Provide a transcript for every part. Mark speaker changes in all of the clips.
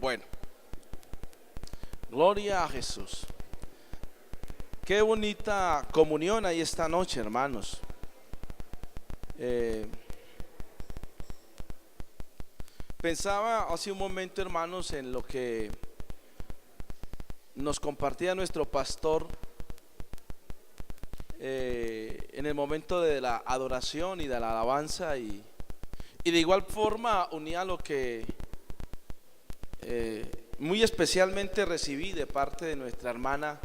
Speaker 1: Bueno, gloria a Jesús. Qué bonita comunión hay esta noche, hermanos. Pensaba hace un momento, hermanos, en lo que nos compartía nuestro pastor en el momento de la adoración y de la alabanza, y de igual forma unía lo que muy especialmente recibí de parte de nuestra hermana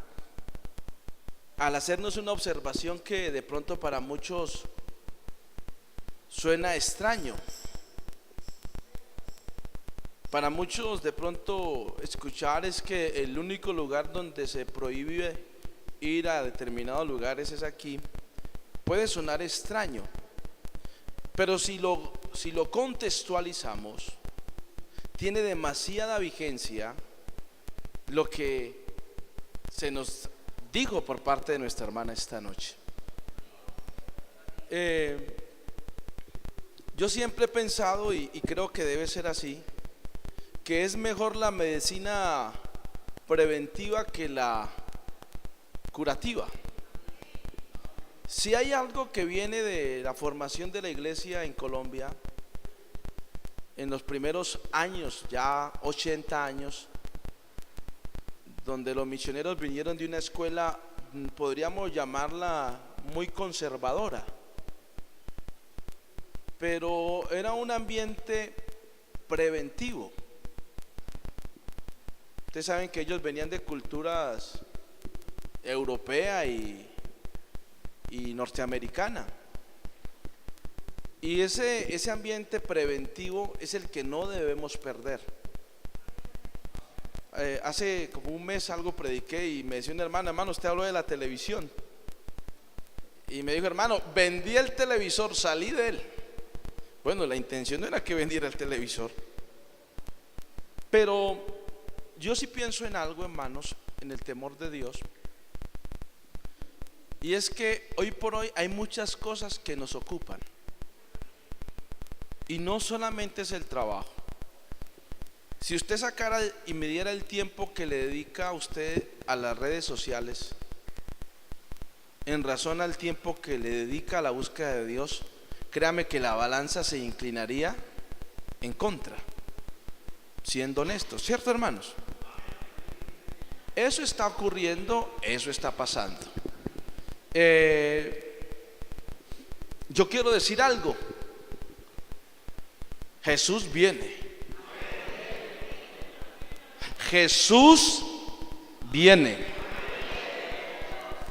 Speaker 1: al hacernos una observación que de pronto para muchos suena extraño. Para muchos de pronto escuchar es que el único lugar donde se prohíbe ir a determinados lugares es aquí. Puede sonar extraño, pero si lo contextualizamos, tiene demasiada vigencia lo que se nos dijo por parte de nuestra hermana esta noche. Yo siempre he pensado, y creo que debe ser así, que es mejor la medicina preventiva que la curativa. Si hay algo que viene de la formación de la iglesia en Colombia, en los primeros años, ya 80 años, donde los misioneros vinieron de una escuela, podríamos llamarla muy conservadora, pero era un ambiente preventivo. Ustedes saben que ellos venían de culturas europea y norteamericana, y ese ambiente preventivo es el que no debemos perder. Hace como un mes algo prediqué y me decía un hermano, usted habló de la televisión, y me dijo: hermano, vendí el televisor, salí de él. Bueno, la intención no era que vendiera el televisor, pero yo sí pienso en algo, hermanos, en el temor de Dios, y es que hoy por hoy hay muchas cosas que nos ocupan, y no solamente es el trabajo. Si usted sacara y midiera el tiempo que le dedica a usted a las redes sociales en razón al tiempo que le dedica a la búsqueda de Dios, créame que la balanza se inclinaría en contra, siendo honestos, ¿cierto, hermanos? Eso está ocurriendo, eso está pasando. Yo quiero decir algo: Jesús viene. Jesús viene.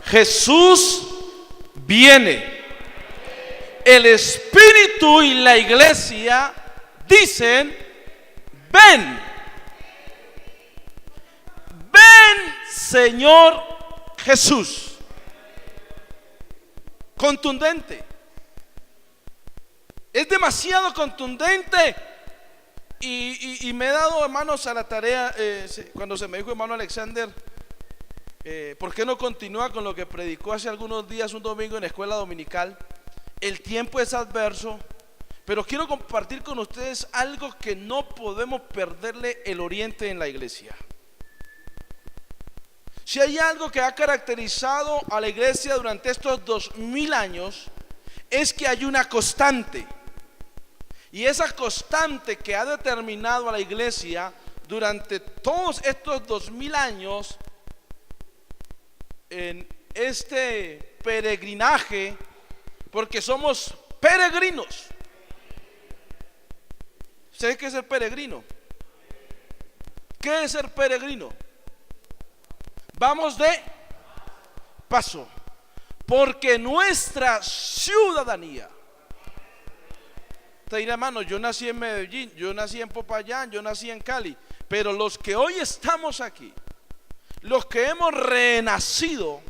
Speaker 1: Jesús viene. El Espíritu y la iglesia dicen: ven. Ven, Señor Jesús. Contundente. Es demasiado contundente. Y me he dado, hermanos, a la tarea, cuando se me dijo hermano Alexander, ¿por qué no continúa con lo que predicó hace algunos días, un domingo en la escuela dominical? El tiempo es adverso, pero quiero compartir con ustedes algo que no podemos perderle el oriente en la iglesia. Si hay algo que ha caracterizado a la iglesia durante estos 2000 años, es que hay una constante. Y esa constante que ha determinado a la iglesia durante todos estos 2000 años en este peregrinaje, porque somos peregrinos. ¿Sabes qué es ser peregrino? ¿Qué es ser peregrino? Vamos de paso, porque nuestra ciudadanía. Te dirá: hermano, yo nací en Medellín, yo nací en Popayán, yo nací en Cali, pero los que hoy estamos aquí, los que hemos renacido,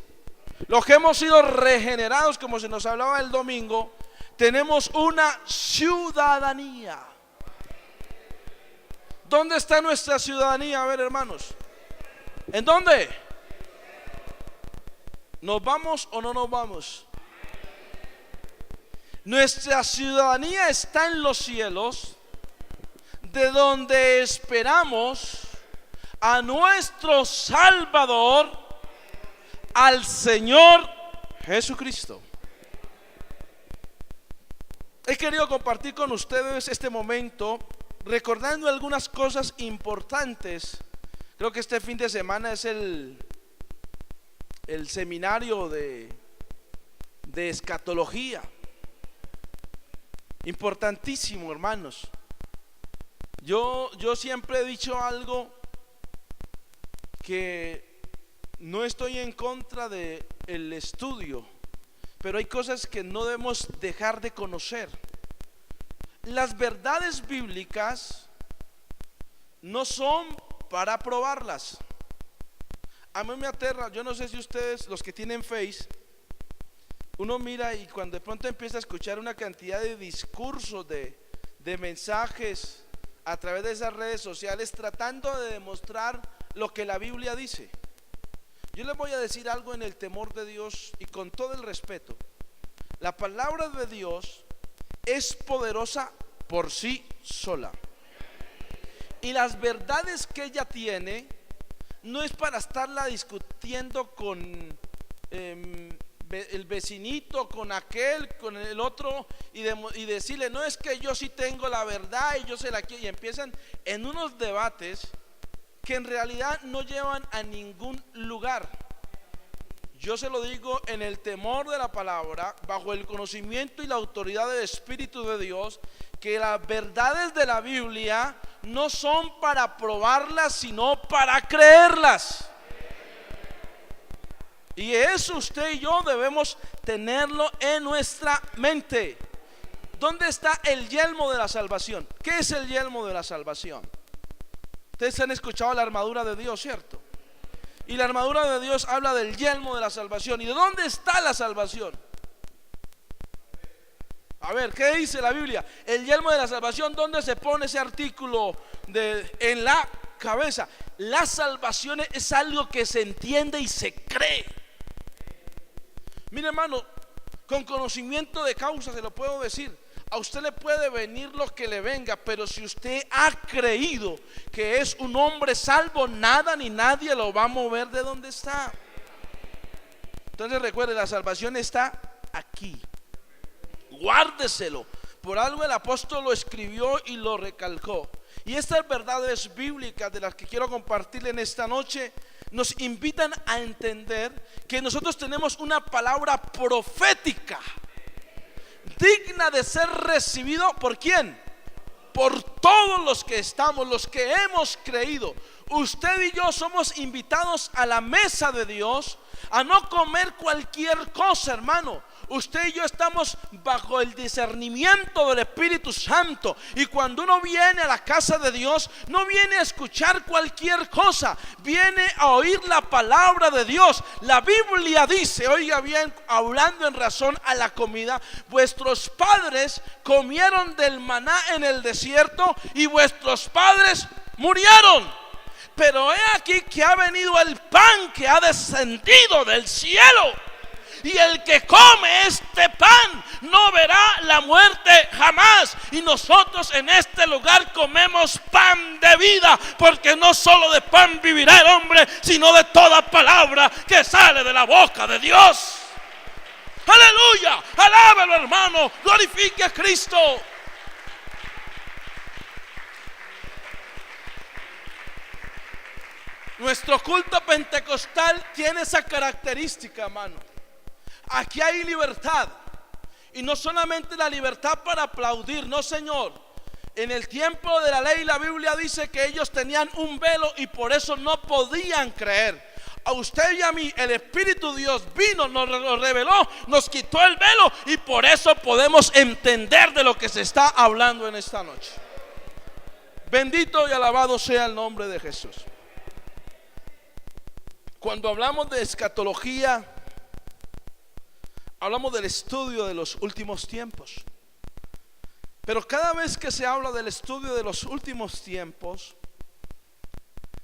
Speaker 1: los que hemos sido regenerados, como se nos hablaba el domingo, tenemos una ciudadanía. ¿Dónde está nuestra ciudadanía? A ver, hermanos, ¿en dónde? ¿Nos vamos o no nos vamos? Nuestra ciudadanía está en los cielos, de donde esperamos a nuestro Salvador, al Señor Jesucristo. He querido compartir con ustedes este momento recordando algunas cosas importantes. Creo que este fin de semana es el seminario de escatología. Importantísimo, hermanos. Yo siempre he dicho algo, que no estoy en contra del estudio, pero hay cosas que no debemos dejar de conocer. Las verdades bíblicas no son para probarlas. A mí me aterra, yo no sé si ustedes, los que tienen Face, uno mira y cuando de pronto empieza a escuchar una cantidad de discursos, de mensajes a través de esas redes sociales tratando de demostrar lo que la Biblia dice. Yo les voy a decir algo en el temor de Dios y con todo el respeto. La palabra de Dios es poderosa por sí sola, y las verdades que ella tiene no es para estarla discutiendo con el vecinito, con aquel, con el otro, y decirle, no, es que yo sí tengo la verdad y yo se la quiero, y empiezan en unos debates que en realidad no llevan a ningún lugar. Yo se lo digo en el temor de la palabra, bajo el conocimiento y la autoridad del Espíritu de Dios, que las verdades de la Biblia no son para probarlas, sino para creerlas. Y eso usted y yo debemos tenerlo en nuestra mente. ¿Dónde está el yelmo de la salvación? ¿Qué es el yelmo de la salvación? Ustedes han escuchado la armadura de Dios, ¿cierto? Y la armadura de Dios habla del yelmo de la salvación. ¿Y de dónde está la salvación? A ver, ¿qué dice la Biblia? El yelmo de la salvación, ¿dónde se pone ese artículo en la cabeza? La salvación es algo que se entiende y se cree. Mire, hermano, con conocimiento de causa se lo puedo decir. A usted le puede venir lo que le venga, pero si usted ha creído que es un hombre salvo, nada ni nadie lo va a mover de donde está. Entonces recuerde, la salvación está aquí. Guárdeselo. Por algo el apóstol lo escribió y lo recalcó. Y estas verdades bíblicas de las que quiero compartirle en esta noche nos invitan a entender que nosotros tenemos una palabra profética digna de ser recibido. ¿Por quién? Por todos los que estamos, los que hemos creído. Usted y yo somos invitados a la mesa de Dios a no comer cualquier cosa, hermano. Usted y yo estamos bajo el discernimiento del Espíritu Santo, y cuando uno viene a la casa de Dios, no viene a escuchar cualquier cosa, viene a oír la palabra de Dios. La Biblia dice, oiga bien, hablando en razón a la comida, vuestros padres comieron del maná en el desierto y vuestros padres murieron. Pero he aquí que ha venido el pan que ha descendido del cielo, y el que come este pan no verá la muerte jamás. Y nosotros en este lugar comemos pan de vida, porque no solo de pan vivirá el hombre, sino de toda palabra que sale de la boca de Dios. Aleluya, alábalo, hermano, glorifique a Cristo. Nuestro culto pentecostal tiene esa característica, hermano. Aquí hay libertad, y no solamente la libertad para aplaudir, no, señor. En el tiempo de la ley, la Biblia dice que ellos tenían un velo y por eso no podían creer. A usted y a mí el Espíritu de Dios vino, nos lo reveló, nos quitó el velo, y por eso podemos entender de lo que se está hablando en esta noche. Bendito y alabado sea el nombre de Jesús. Cuando hablamos de escatología, hablamos del estudio de los últimos tiempos. Pero cada vez que se habla del estudio de los últimos tiempos,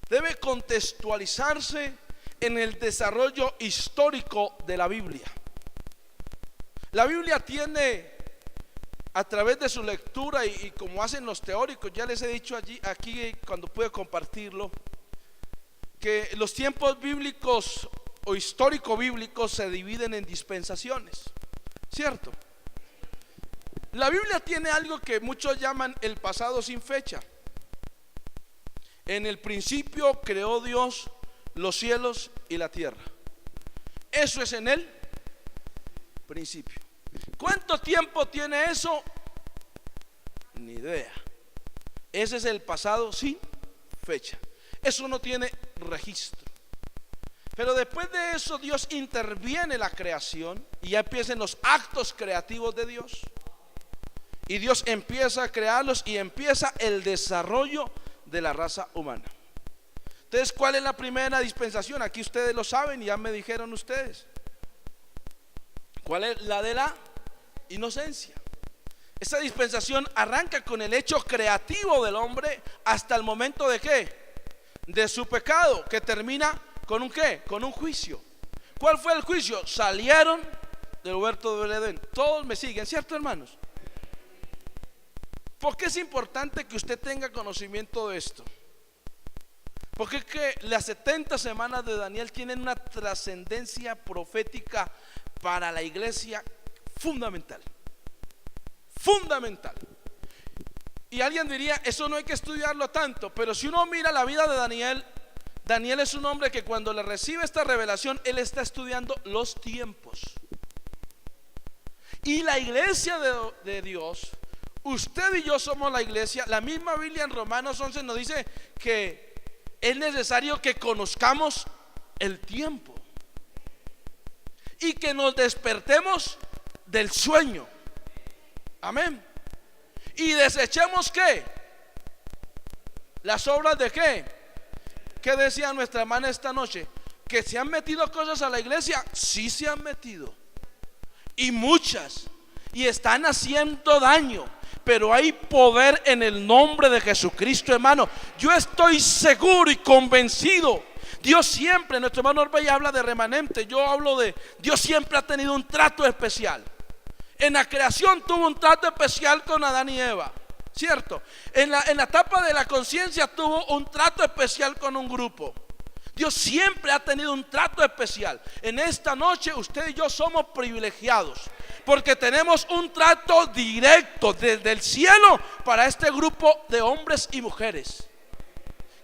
Speaker 1: debe contextualizarse en el desarrollo histórico de la Biblia. La Biblia tiene, a través de su lectura y como hacen los teóricos, ya les he dicho aquí cuando pude compartirlo, que los tiempos bíblicos o histórico bíblicos se dividen en dispensaciones, ¿cierto? La Biblia tiene algo que muchos llaman el pasado sin fecha. En el principio creó Dios los cielos y la tierra. Eso es en el principio. ¿Cuánto tiempo tiene eso? Ni idea. Ese es el pasado sin fecha. Eso no tiene registro. Pero después de eso Dios interviene en la creación y ya empiezan los actos creativos de Dios. Y Dios empieza a crearlos y empieza el desarrollo de la raza humana. Entonces, ¿cuál es la primera dispensación? Aquí ustedes lo saben y ya me dijeron ustedes. ¿Cuál es? La de la inocencia. Esa dispensación arranca con el hecho creativo del hombre hasta el momento de ¿qué? De su pecado, que termina con un ¿qué? Con un juicio. ¿Cuál fue el juicio? Salieron del huerto del Edén. Todos me siguen, ¿cierto, hermanos? ¿Por qué es importante que usted tenga conocimiento de esto? Porque es que las 70 semanas de Daniel tienen una trascendencia profética para la iglesia fundamental. Fundamental. Y alguien diría, eso no hay que estudiarlo tanto, pero si uno mira la vida de Daniel, Daniel es un hombre que cuando le recibe esta revelación, él está estudiando los tiempos. Y la iglesia de Dios, usted y yo somos la iglesia. La misma Biblia en Romanos 11 nos dice que es necesario que conozcamos el tiempo y que nos despertemos del sueño. Amén. Y desechemos ¿qué? Las obras de ¿qué? ¿Qué decía nuestra hermana esta noche? ¿Que se han metido cosas a la iglesia? Sí se han metido, y muchas, y están haciendo daño. Pero hay poder en el nombre de Jesucristo, hermano. Yo estoy seguro y convencido. Dios siempre, nuestro hermano Orbey habla de remanente. Yo hablo de Dios siempre ha tenido un trato especial. En la creación tuvo un trato especial con Adán y Eva, ¿cierto? En la etapa de la conciencia tuvo un trato especial con un grupo. Dios siempre ha tenido un trato especial. En esta noche usted y yo somos privilegiados porque tenemos un trato directo desde el cielo para este grupo de hombres y mujeres.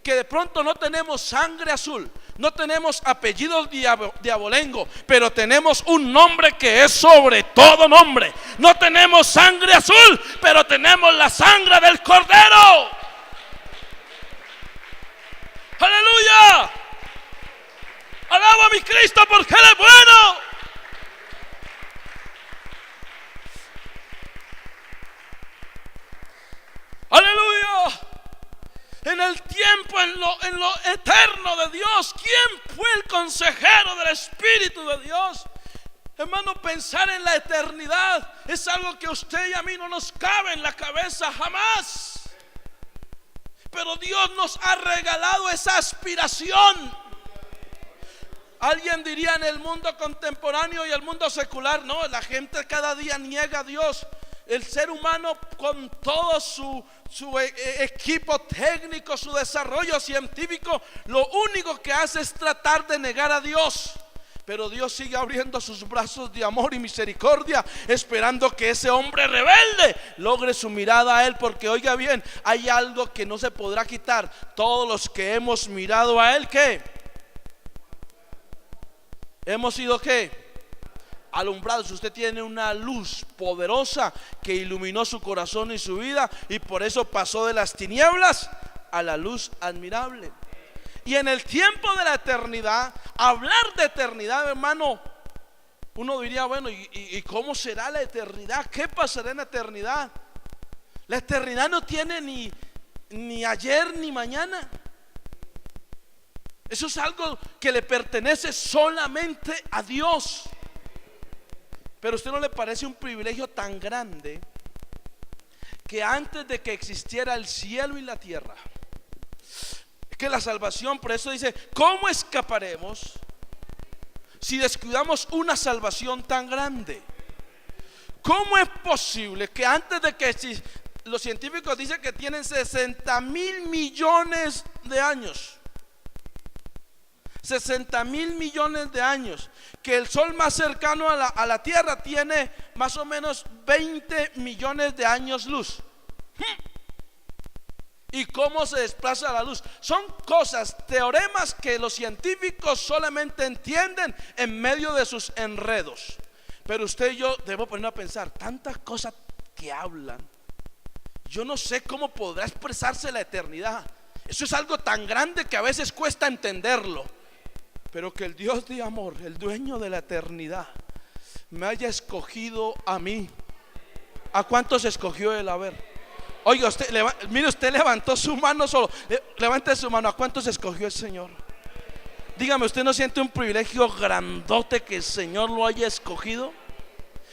Speaker 1: Que de pronto no tenemos sangre azul, no tenemos apellidos de abolengo, pero tenemos un nombre que es sobre todo nombre. No tenemos sangre azul, pero tenemos la sangre del Cordero. ¡Aleluya! Alaba a mi Cristo porque Él es bueno. Aleluya. En el tiempo, en lo eterno de Dios, ¿quién fue el consejero del Espíritu de Dios? Hermano, pensar en la eternidad es algo que a usted y a mí no nos cabe en la cabeza jamás. Pero Dios nos ha regalado esa aspiración. Alguien diría en el mundo contemporáneo y el mundo secular, no, la gente cada día niega a Dios. El ser humano con todo su equipo técnico, su desarrollo científico, lo único que hace es tratar de negar a Dios. Pero Dios sigue abriendo sus brazos de amor y misericordia, esperando que ese hombre rebelde logre su mirada a Él. Porque oiga bien, hay algo que no se podrá quitar. Todos los que hemos mirado a Él, ¿qué? Hemos sido ¿qué? Alumbrados. Usted tiene una luz poderosa que iluminó su corazón y su vida, y por eso pasó de las tinieblas a la luz admirable. Y en el tiempo de la eternidad, hablar de eternidad, hermano, uno diría, bueno, ¿y cómo será la eternidad? ¿Qué pasará en la eternidad? La eternidad no tiene ni ayer ni mañana. Eso es algo que le pertenece solamente a Dios. Pero ¿a usted no le parece un privilegio tan grande que antes de que existiera el cielo y la tierra, que la salvación, por eso dice, ¿cómo escaparemos si descuidamos una salvación tan grande? ¿Cómo es posible que antes de que los científicos dicen que tienen 60,000 millones de años? 60.000 millones de años, que el sol más cercano a la Tierra tiene más o menos 20 millones de años luz. ¿Y cómo se desplaza la luz? Son cosas, teoremas que los científicos solamente entienden en medio de sus enredos. Pero usted y yo debemos ponernos a pensar, tantas cosas que hablan, yo no sé cómo podrá expresarse la eternidad. Eso es algo tan grande que a veces cuesta entenderlo. Pero que el Dios de amor, el dueño de la eternidad, me haya escogido a mí. ¿A cuántos escogió él? A ver. Oiga, mire, usted levantó su mano solo. Levante su mano. ¿A cuántos escogió el Señor? Dígame, ¿usted no siente un privilegio grandote que el Señor lo haya escogido?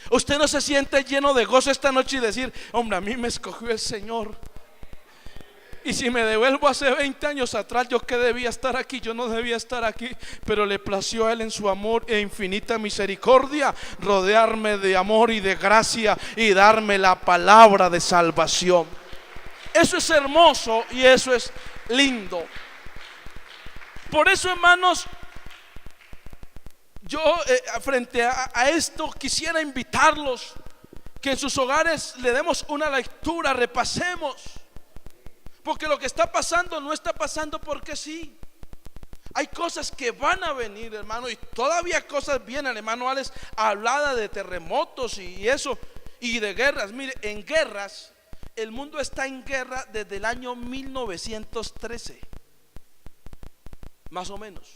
Speaker 1: ¿Usted no se siente lleno de gozo esta noche y decir, hombre, a mí me escogió el Señor? Y si me devuelvo hace 20 años atrás, yo que debía estar aquí, yo no debía estar aquí, pero le plació a Él en su amor e infinita misericordia rodearme de amor y de gracia y darme la palabra de salvación. Eso es hermoso y eso es lindo. Por eso, hermanos, yo frente a esto quisiera invitarlos que en sus hogares le demos una lectura, repasemos. Porque lo que está pasando no está pasando porque sí. Hay cosas que van a venir, hermano, y todavía cosas vienen, hermano Alex, hablada de terremotos y eso, y de guerras. Mire, en guerras, el mundo está en guerra desde el año 1913, más o menos.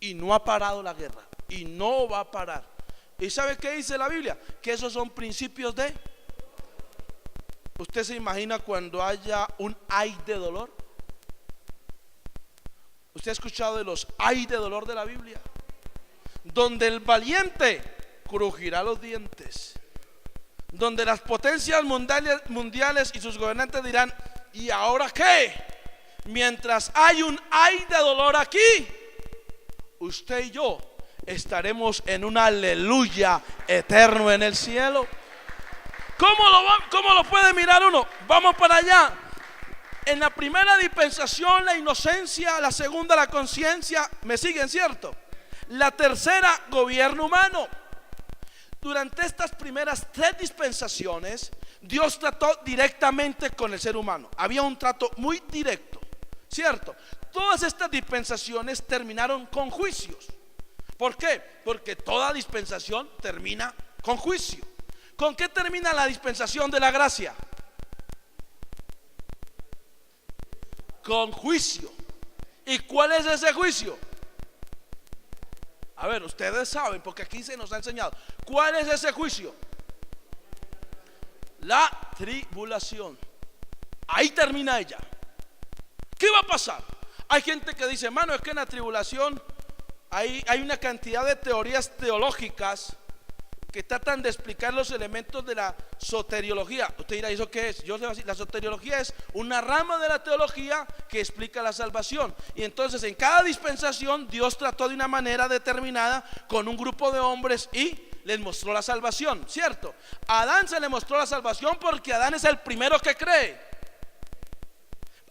Speaker 1: Y no ha parado la guerra, y no va a parar. ¿Y sabe qué dice la Biblia? Que esos son principios de... ¿Usted se imagina cuando haya un ay de dolor? ¿Usted ha escuchado de los ay de dolor de la Biblia? Donde el valiente crujirá los dientes, donde las potencias mundiales y sus gobernantes dirán, ¿y ahora qué? Mientras hay un ay de dolor aquí, usted y yo estaremos en un aleluya eterno en el cielo. ¿Cómo lo puede mirar uno? Vamos para allá. En la primera dispensación, la inocencia. La segunda, la conciencia. ¿Me siguen, cierto? La tercera, gobierno humano. Durante estas primeras 3 dispensaciones, Dios trató directamente con el ser humano. Había un trato muy directo, ¿cierto? Todas estas dispensaciones terminaron con juicios. ¿Por qué? Porque toda dispensación termina con juicio. ¿Con qué termina la dispensación de la gracia? Con juicio. ¿Y cuál es ese juicio? A ver, ustedes saben, porque aquí se nos ha enseñado. ¿Cuál es ese juicio? La tribulación. Ahí termina ella. ¿Qué va a pasar? Hay gente que dice, hermano, es que en la tribulación hay una cantidad de teorías teológicas que tratan de explicar los elementos de la soteriología. Usted dirá, ¿eso qué es? Yo le voy a decir, la soteriología es una rama de la teología que explica la salvación. Y entonces en cada dispensación Dios trató de una manera determinada con un grupo de hombres y les mostró la salvación, ¿cierto? A Adán se le mostró la salvación porque Adán es el primero que cree.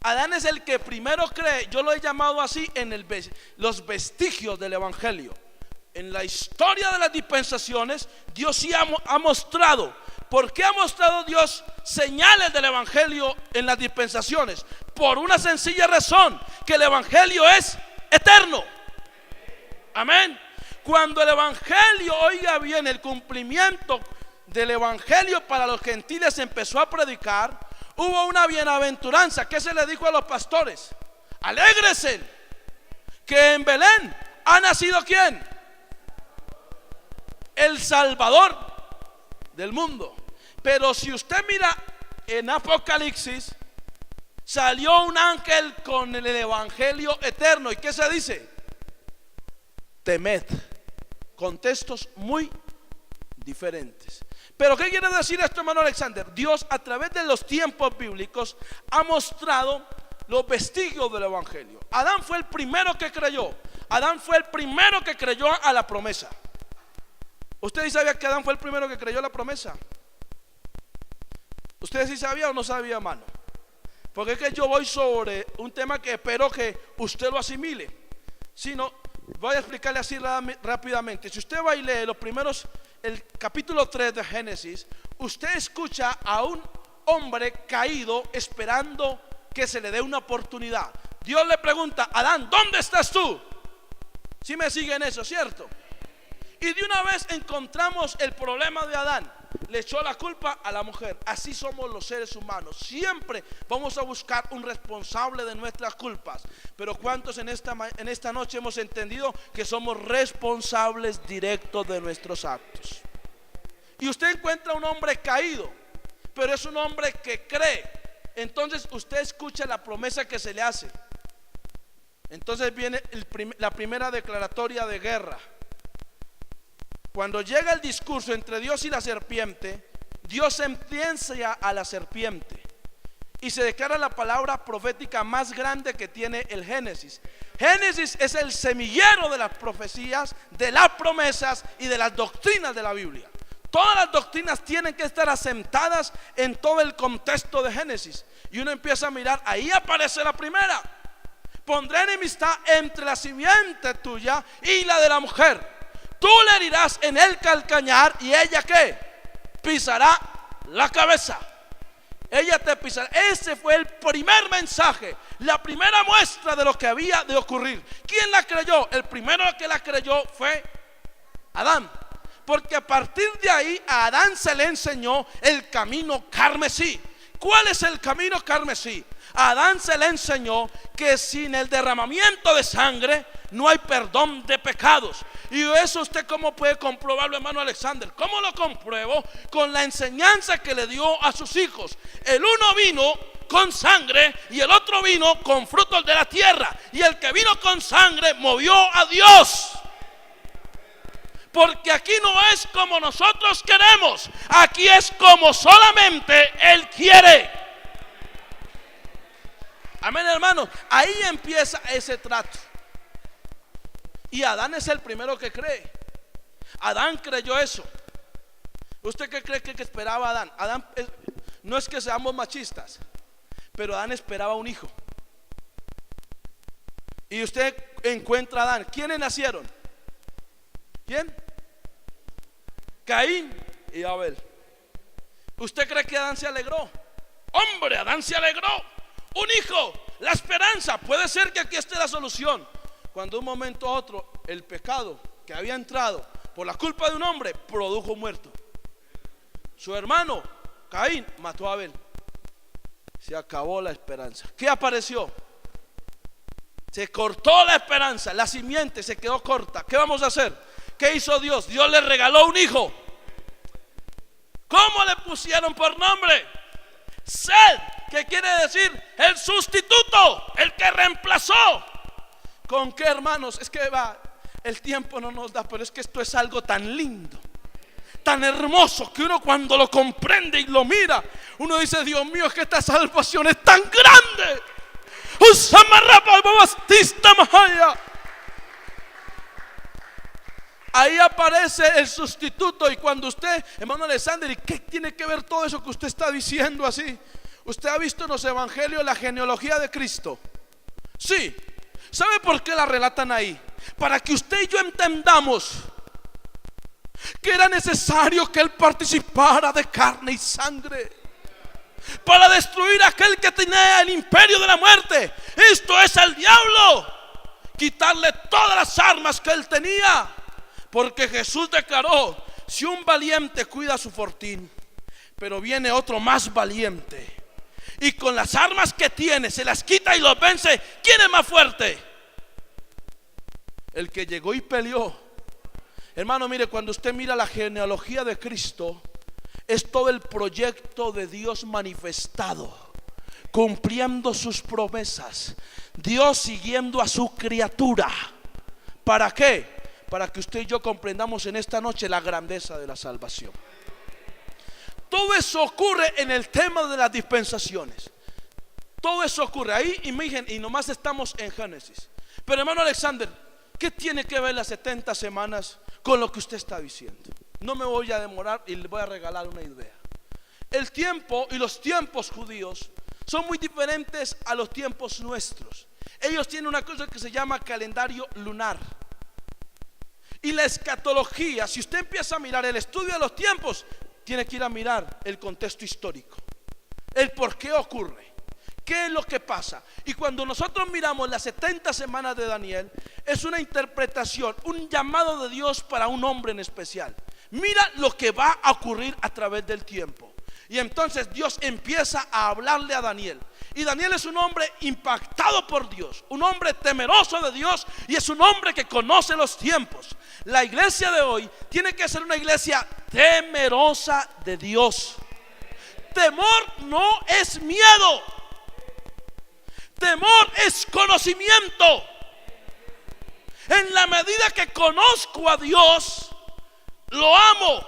Speaker 1: Adán es el que primero cree. Yo lo he llamado así en los vestigios del evangelio. En la historia de las dispensaciones, Dios sí ha mostrado. ¿Por qué ha mostrado Dios señales del evangelio en las dispensaciones? Por una sencilla razón, que el evangelio es eterno. Amén. Cuando el evangelio, oiga bien, el cumplimiento del evangelio para los gentiles empezó a predicar, hubo una bienaventuranza. ¿Qué se le dijo a los pastores? Alégrese, que en Belén ha nacido ¿quién? El Salvador del mundo. Pero si usted mira en Apocalipsis, salió un ángel con el evangelio eterno. ¿Y qué se dice? Temed. Contextos muy diferentes. Pero ¿qué quiere decir esto, hermano Alexander? Dios a través de los tiempos bíblicos ha mostrado los vestigios del evangelio. Adán fue el primero que creyó. Adán fue el primero que creyó a la promesa. ¿Usted sí sabía que Adán fue el primero que creyó la promesa? ¿Usted sí sabía o no sabía, hermano? Porque es que yo voy sobre un tema que espero que usted lo asimile. Si no, voy a explicarle así rápidamente. Si usted va y lee el capítulo 3 de Génesis, usted escucha a un hombre caído esperando que se le dé una oportunidad. Dios le pregunta: Adán, ¿dónde estás tú? Si me siguen eso, ¿cierto? Y de una vez encontramos el problema de Adán. Le echó la culpa a la mujer. Así somos los seres humanos. Siempre vamos a buscar un responsable de nuestras culpas. Pero ¿cuántos en esta noche hemos entendido que somos responsables directos de nuestros actos? Y usted encuentra un hombre caído, pero es un hombre que cree. Entonces usted escucha la promesa que se le hace. Entonces viene la primera declaratoria de guerra. Cuando llega el discurso entre Dios y la serpiente, Dios sentencia a la serpiente y se declara la palabra profética más grande que tiene el Génesis. Génesis es el semillero de las profecías, de las promesas y de las doctrinas de la Biblia. Todas las doctrinas tienen que estar asentadas en todo el contexto de Génesis. Y uno empieza a mirar, ahí aparece la primera: pondré enemistad entre la simiente tuya y la de la mujer. Tú le herirás en el calcañar y ella ¿qué? Pisará la cabeza. Ella te pisará. Ese fue el primer mensaje, la primera muestra de lo que había de ocurrir. ¿Quién la creyó? El primero que la creyó fue Adán. Porque a partir de ahí a Adán se le enseñó el camino carmesí. ¿Cuál es el camino carmesí? A Adán se le enseñó que sin el derramamiento de sangre no hay perdón de pecados. Y eso usted ¿cómo puede comprobarlo, hermano Alexander? ¿Cómo lo compruebo? Con la enseñanza que le dio a sus hijos. El uno vino con sangre y el otro vino con frutos de la tierra. Y el que vino con sangre movió a Dios. Porque aquí no es como nosotros queremos, aquí es como solamente Él quiere. Amén, hermanos. Ahí empieza ese trato. Y Adán es el primero que cree. Adán creyó eso. ¿Usted qué cree que esperaba Adán? No es que seamos machistas, pero Adán esperaba un hijo. Y usted encuentra a Adán. ¿Quiénes nacieron? ¿Quién? Caín y Abel. ¿Usted cree que Adán se alegró? Hombre, Adán se alegró. Un hijo, la esperanza. Puede ser que aquí esté la solución. Cuando de un momento a otro el pecado que había entrado por la culpa de un hombre produjo muerto. Su hermano Caín mató a Abel. Se acabó la esperanza. ¿Qué apareció? Se cortó la esperanza. La simiente se quedó corta. ¿Qué vamos a hacer? ¿Qué hizo Dios? Dios le regaló un hijo. ¿Cómo le pusieron por nombre? Sed, que quiere decir el sustituto, el que reemplazó. ¿Con qué, hermanos? Es que el tiempo no nos da, pero es que esto es algo tan lindo, tan hermoso, que uno cuando lo comprende y lo mira, uno dice: Dios mío, es que esta salvación es tan grande. Ahí aparece el sustituto. Y cuando usted, hermano Alexander, ¿y qué tiene que ver todo eso que usted está diciendo así? ¿Usted ha visto en los evangelios la genealogía de Cristo? Sí. ¿Sabe por qué la relatan ahí? Para que usted y yo entendamos que era necesario que Él participara de carne y sangre para destruir a aquel que tenía el imperio de la muerte. Esto es al diablo, quitarle todas las armas que él tenía. Porque Jesús declaró: si un valiente cuida su fortín, pero viene otro más valiente y con las armas que tiene se las quita y los vence, ¿quién es más fuerte? El que llegó y peleó. Hermano, mire, cuando usted mira la genealogía de Cristo, es todo el proyecto de Dios manifestado, cumpliendo sus promesas, Dios siguiendo a su criatura. ¿Para qué? Para que usted y yo comprendamos en esta noche la grandeza de la salvación. Todo eso ocurre en el tema de las dispensaciones. Todo eso ocurre ahí, y nomás estamos en Génesis. Pero hermano Alexander, ¿qué tiene que ver las 70 semanas con lo que usted está diciendo? No me voy a demorar y le voy a regalar una idea. El tiempo y los tiempos judíos son muy diferentes a los tiempos nuestros. Ellos tienen una cosa que se llama calendario lunar. Y la escatología, si usted empieza a mirar el estudio de los tiempos, tiene que ir a mirar el contexto histórico, el por qué ocurre, qué es lo que pasa. Y cuando nosotros miramos las 70 semanas de Daniel, es una interpretación, un llamado de Dios para un hombre en especial. Mira lo que va a ocurrir a través del tiempo. Y entonces Dios empieza a hablarle a Daniel. Y Daniel es un hombre impactado por Dios, un hombre temeroso de Dios, y es un hombre que conoce los tiempos. La iglesia de hoy tiene que ser una iglesia temerosa de Dios. Temor no es miedo. Temor es conocimiento. En la medida que conozco a Dios, lo amo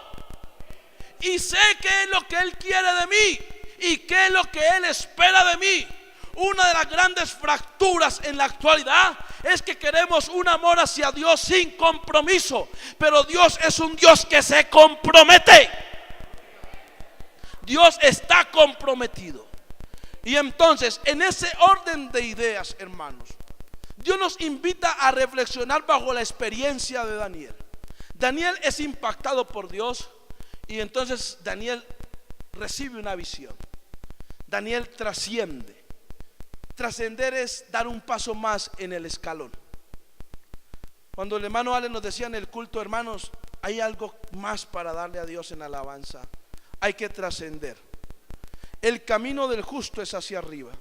Speaker 1: y sé qué es lo que Él quiere de mí y qué es lo que Él espera de mí. Una de las grandes fracturas en la actualidad es que queremos un amor hacia Dios sin compromiso, pero Dios es un Dios que se compromete. Dios está comprometido. Y entonces, en ese orden de ideas, hermanos, Dios nos invita a reflexionar bajo la experiencia de Daniel. Daniel es impactado por Dios, y entonces Daniel recibe una visión. Daniel trasciende. Trascender es dar un paso más en el escalón. Cuando el hermano Ale nos decía en el culto, hermanos, hay algo más para darle a Dios en alabanza. Hay que trascender. El camino del justo es hacia arriba.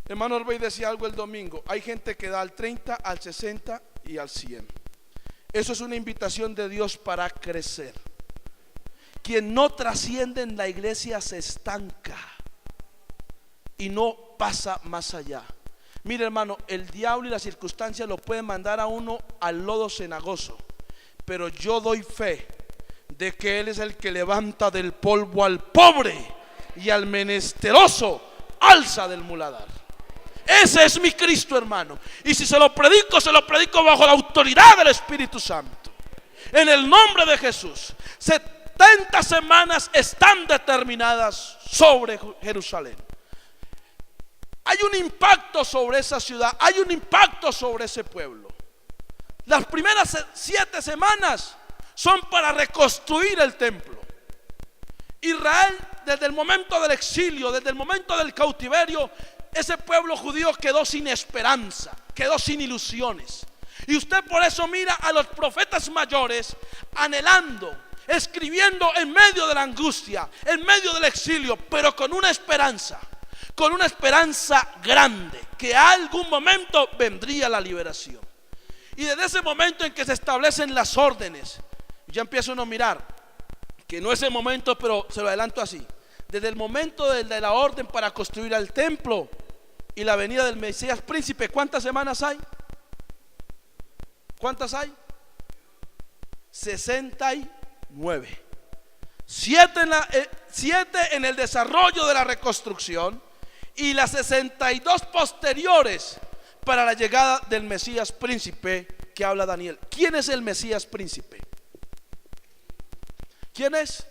Speaker 1: Hermano Orbey decía algo el domingo: hay gente que da al 30, al 60 y al 100. Eso es una invitación de Dios para crecer. Quien no trasciende en la iglesia se estanca y no pasa más allá. Mire, hermano, el diablo y las circunstancias lo pueden mandar a uno al lodo cenagoso, pero yo doy fe de que Él es el que levanta del polvo al pobre y al menesteroso alza del muladar. Ese es mi Cristo, hermano. Y si se lo predico bajo la autoridad del Espíritu Santo, en el nombre de Jesús. 70 semanas están determinadas sobre Jerusalén. Hay un impacto sobre esa ciudad, hay un impacto sobre ese pueblo. Las primeras 7 semanas son para reconstruir el templo. Israel, desde el momento del exilio, desde el momento del cautiverio, ese pueblo judío quedó sin esperanza, quedó sin ilusiones. Y usted por eso mira a los profetas mayores anhelando, escribiendo en medio de la angustia, en medio del exilio, pero con una esperanza grande, que a algún momento vendría la liberación. Y desde ese momento en que se establecen las órdenes, ya empieza uno a mirar que no es el momento, pero se lo adelanto así. Desde el momento de la orden para construir el templo y la venida del Mesías príncipe, ¿cuántas semanas hay? ¿Cuántas hay? 69. 7 en el desarrollo de la reconstrucción y las 62 posteriores para la llegada del Mesías príncipe que habla Daniel. ¿Quién es el Mesías príncipe? ¿Quién es?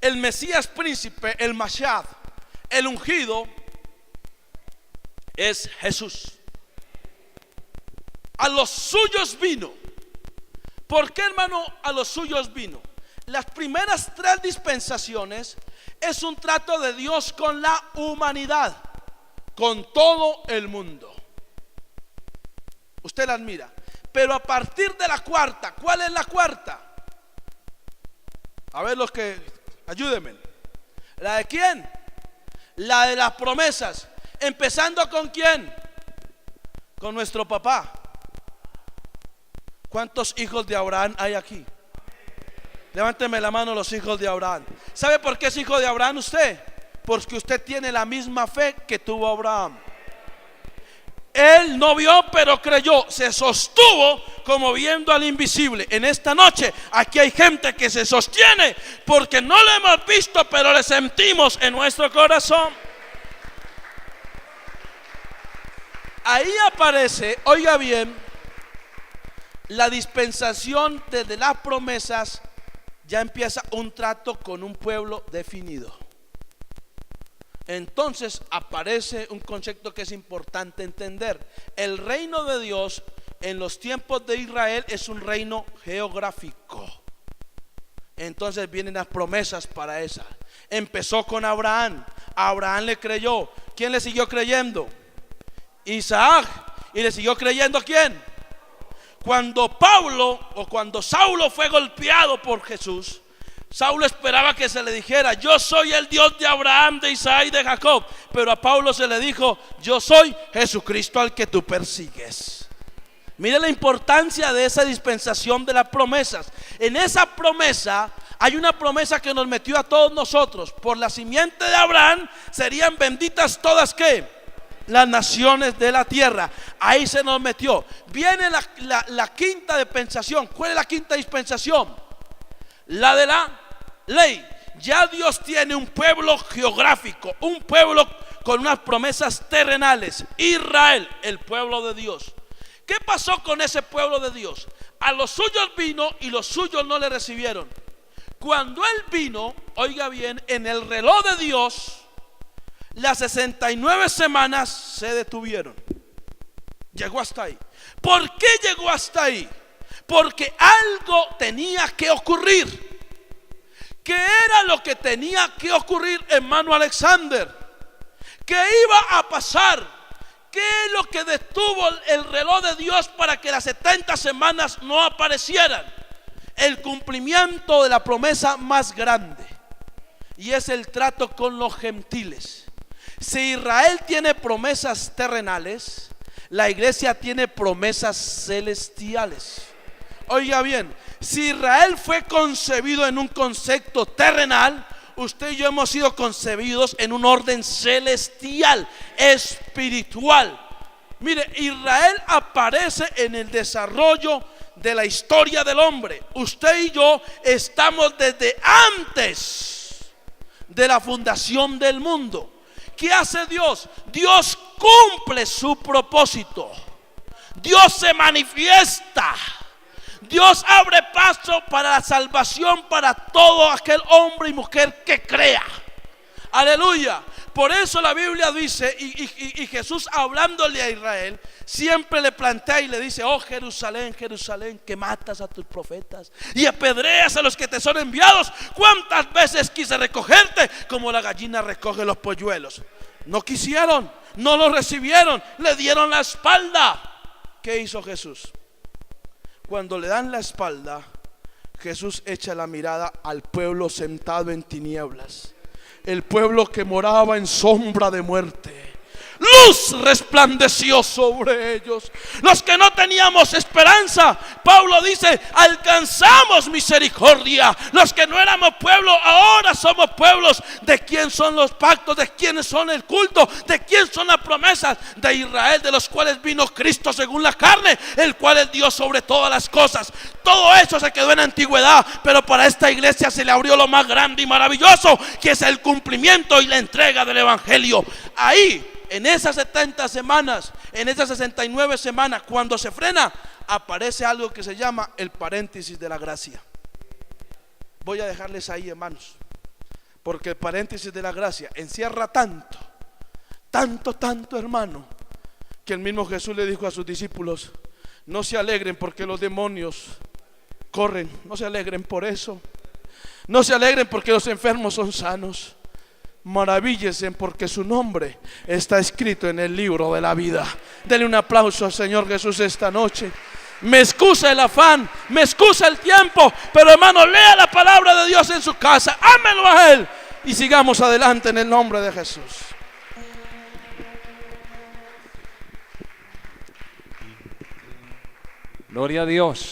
Speaker 1: El Mesías príncipe, el Mashiach, el ungido, es Jesús. A los suyos vino. ¿Por qué, hermano, a los suyos vino? Las primeras 3 dispensaciones es un trato de Dios con la humanidad, con todo el mundo. Usted las mira. Pero a partir de la cuarta, ¿cuál es la cuarta? A ver, los que ayúdenme. ¿La de quién? La de las promesas. Empezando con quién? Con nuestro papá. ¿Cuántos hijos de Abraham hay aquí? Levánteme la mano los hijos de Abraham. ¿Sabe por qué es hijo de Abraham usted? Porque usted tiene la misma fe que tuvo Abraham. Él no vio, pero creyó. Se sostuvo como viendo al invisible. En esta noche aquí hay gente que se sostiene porque no lo hemos visto, pero le sentimos en nuestro corazón. Ahí aparece, oiga bien, la dispensación desde las promesas. Ya empieza un trato con un pueblo definido. Entonces aparece un concepto que es importante entender. El reino de Dios en los tiempos de Israel es un reino geográfico. Entonces vienen las promesas para esa. Empezó con Abraham. Abraham le creyó. ¿Quién le siguió creyendo? Isaac. ¿Y le siguió creyendo quién? Cuando Saulo fue golpeado por Jesús, Saulo esperaba que se le dijera: yo soy el Dios de Abraham, de Isaac y de Jacob. Pero a Pablo se le dijo: yo soy Jesucristo al que tú persigues. Mire la importancia de esa dispensación de las promesas. En esa promesa hay una promesa que nos metió a todos nosotros. Por la simiente de Abraham serían benditas todas, ¿qué? Las naciones de la tierra. Ahí se nos metió. Viene la quinta dispensación. ¿Cuál es la quinta dispensación? La de la ley. Ya Dios tiene un pueblo geográfico, un pueblo con unas promesas terrenales. Israel, el pueblo de Dios. ¿Qué pasó con ese pueblo de Dios? A los suyos vino y los suyos no le recibieron. Cuando él vino, oiga bien, en el reloj de Dios, las 69 semanas se detuvieron. Llegó hasta ahí. ¿Por qué llegó hasta ahí? Porque algo tenía que ocurrir. ¿Qué era lo que tenía que ocurrir, hermano Alexander? ¿Qué iba a pasar? ¿Qué es lo que detuvo el reloj de Dios para que las 70 semanas no aparecieran? El cumplimiento de la promesa más grande, y es el trato con los gentiles. Si Israel tiene promesas terrenales, la iglesia tiene promesas celestiales. Oiga bien, si Israel fue concebido en un concepto terrenal, usted y yo hemos sido concebidos en un orden celestial, espiritual. Mire, Israel aparece en el desarrollo de la historia del hombre. Usted y yo estamos desde antes de la fundación del mundo. ¿Qué hace Dios? Dios cumple su propósito. Dios se manifiesta. Dios abre paso para la salvación para todo aquel hombre y mujer que crea. Aleluya. Por eso la Biblia dice, y Jesús hablándole a Israel, siempre le plantea y le dice: oh Jerusalén, Jerusalén, que matas a tus profetas y apedreas a los que te son enviados. ¿Cuántas veces quise recogerte como la gallina recoge los polluelos? No quisieron, no lo recibieron, le dieron la espalda. ¿Qué hizo Jesús? Cuando le dan la espalda, Jesús echa la mirada al pueblo sentado en tinieblas, el pueblo que moraba en sombra de muerte. Luz resplandeció sobre ellos. Los que no teníamos esperanza, Pablo dice: alcanzamos misericordia. Los que no éramos pueblo, ahora somos pueblos. ¿De quién son los pactos? ¿De quiénes son el culto? ¿De quién son las promesas? De Israel, de los cuales vino Cristo según la carne, el cual es Dios sobre todas las cosas. Todo eso se quedó en la antigüedad, pero para esta iglesia se le abrió lo más grande y maravilloso, que es el cumplimiento y la entrega del evangelio. Ahí, en esas 70 semanas, en esas 69 semanas, cuando se frena, aparece algo que se llama el paréntesis de la gracia. Voy a dejarles ahí, hermanos, porque el paréntesis de la gracia encierra tanto, hermano, que el mismo Jesús le dijo a sus discípulos: no se alegren porque los demonios corren, no se alegren por eso, no se alegren porque los enfermos son sanos. Maravíllense porque su nombre está escrito en el libro de la vida. Denle un aplauso al Señor Jesús esta noche. Me excusa el afán, me excusa el tiempo, pero hermano, lea la palabra de Dios en su casa, ámelo a Él y sigamos adelante en el nombre de Jesús.
Speaker 2: Gloria a Dios.